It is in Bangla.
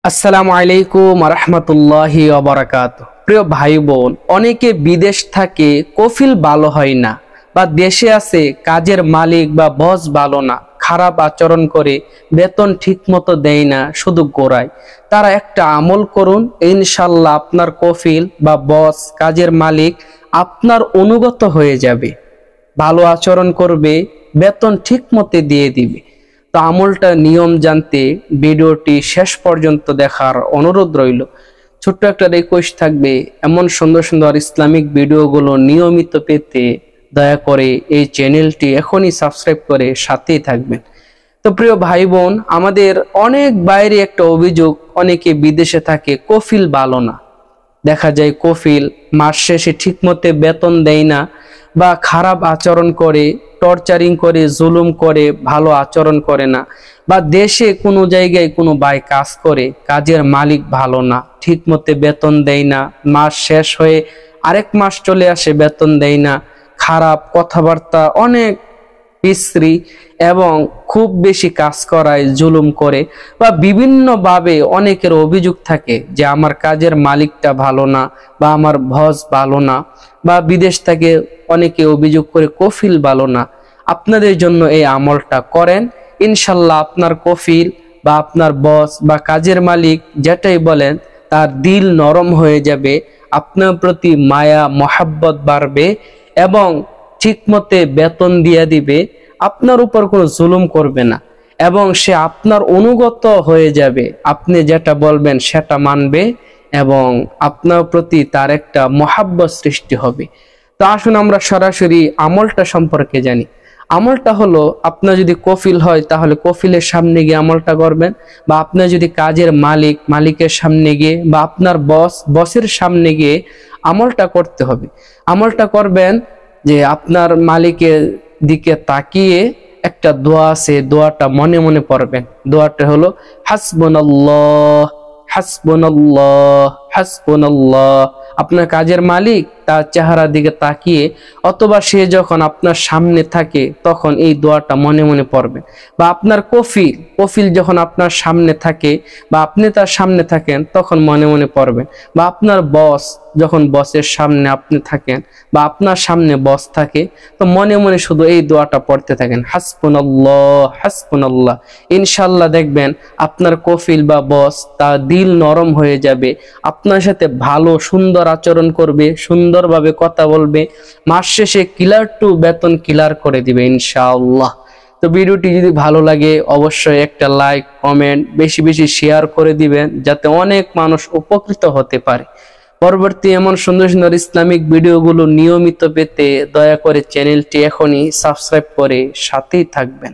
আসসালামু আলাইকুম রাহমাতুল্লাহি ওয়া বারাকাতুহু। প্রিয় ভাই বোন, অনেকে বিদেশ থাকে, কফিল ভালো হয় না, বা দেশে আছে কাজের মালিক বা বস ভালো না, খারাপ আচরণ করে, বেতন ঠিক মতো দেয় না, শুধু গোড়ায়। তারা একটা আমল করুন, ইনশাল্লাহ আপনার কফিল বা বস, কাজের মালিক আপনার অনুগত হয়ে যাবে, ভালো আচরণ করবে, বেতন ঠিক মতো দিয়ে দিবে। তো আমলটা নিয়ম জানতে ভিডিওটি শেষ পর্যন্ত দেখার অনুরোধ রইল। ছোট্ট একটা রিকোয়েস্ট থাকবে, এমন সুন্দর সুন্দর ইসলামিক ভিডিওগুলো নিয়মিত পেতে দয়া করে এই চ্যানেলটি এখনই সাবস্ক্রাইব করে সাথেই থাকবেন। তো প্রিয় ভাই বোন, আমাদের অনেক বাইরে একটা অভিযোগ, অনেকে বিদেশে থাকে, কফিল ভালো না। দেখা যায় কফিল মাস শেষে ঠিক মতো বেতন দেয় না, বা খারাপ আচরণ করে, টর্চারিং করে, জুলুম করে, ভালো আচরণ করে না। বা দেশে কোনো জায়গায় কোনো ভাই কাজ করে, কাজের মালিক ভালো না, ঠিক মতো বেতন দেয় না, মাস শেষ হয়ে আরেক মাস চলে আসে, বেতন দেয় না, খারাপ কথাবার্তা, অনেক বিশ্রী, এবং খুব বেশি কাজ করায়, জুলুম করে, বা বিভিন্নভাবে অনেকের অভিযোগ থাকে যে আমার কাজের মালিকটা ভালো না, বা আমার বস ভালো না, বা বিদেশ থেকে অনেকে অভিযোগ করে কফিল ভালো না। আপনাদের জন্য এই আমলটা করেন, ইনশাল্লাহ আপনার কফিল বা আপনার বস বা কাজের মালিক যেটাই বলেন, তার দিল নরম হয়ে যাবে, আপনার প্রতি মায়া মহাব্বত বাড়বে, এবং ঠিকমতে বেতন দিয়ে দিবে, আপনার উপর কোনো জুলুম করবে না, এবং সে আপনার অনুগত হয়ে যাবে। আপনি যেটা বলবেন সেটা মানবে, এবং আপনার প্রতি তার একটা মহাব্বত সৃষ্টি হবে। তো আসুন আমরা সরাসরি আমলটা সম্পর্কে জানি। আমলটা হলো, আপনার যদি কফিল হয় তাহলে কফিলের সামনে গিয়ে আমলটা করবেন, বা আপনার যদি কাজের মালিক, মালিকের সামনে গিয়ে, বা আপনার বস, বসের সামনে গিয়ে আমলটা করতে হবে। আমলটা করবেন যে আপনার মালিকের দিকে তাকিয়ে একটা দোয়া আছে, দোয়াটা মনে মনে পড়বেন। দোয়াটা হলো হাসবুনাল্লাহ হাসবুনাল্লাহ হাসবুনাল্লাহ। আপনার কাজের মালিক তার চেহারার দিকে তাকিয়ে, অথবা সে যখন আপনার সামনে থাকে তখন এই দোয়াটা মনে মনে পড়বেন। বা আপনার কফিল যখন আপনার সামনে থাকে, বা আপনি তার সামনে থাকেন, তখন মনে মনে পড়বেন। বা আপনার বস যখন বসের সামনে আপনি থাকেন, বা আপনার সামনে বস থাকে, তো মনে মনে শুধু এই দোয়াটা পড়তে থাকেন, হাসবুনাল্লাহ হাসবুনাল্লাহ। ইনশাল্লাহ দেখবেন আপনার কফিল বা বস তার দিল নরম হয়ে যাবে, আপনার সাথে ভালো সুন্দর আচরণ করবে, সুন্দরভাবে কথা বলবে, মাস শেষে ক্লিয়ার টু বেতন ক্লিয়ার করে দিবে ইনশাআল্লাহ। তো ভিডিওটি যদি ভালো লাগে অবশ্যই একটা লাইক, কমেন্ট, বেশি বেশি শেয়ার করে দিবেন, যাতে অনেক মানুষ উপকৃত হতে পারে। পরবর্তী এমন সুন্দর সুন্দর ইসলামিক ভিডিওগুলো নিয়মিত পেতে দয়া করে চ্যানেলটি এখনই সাবস্ক্রাইব করে সাথেই থাকবেন।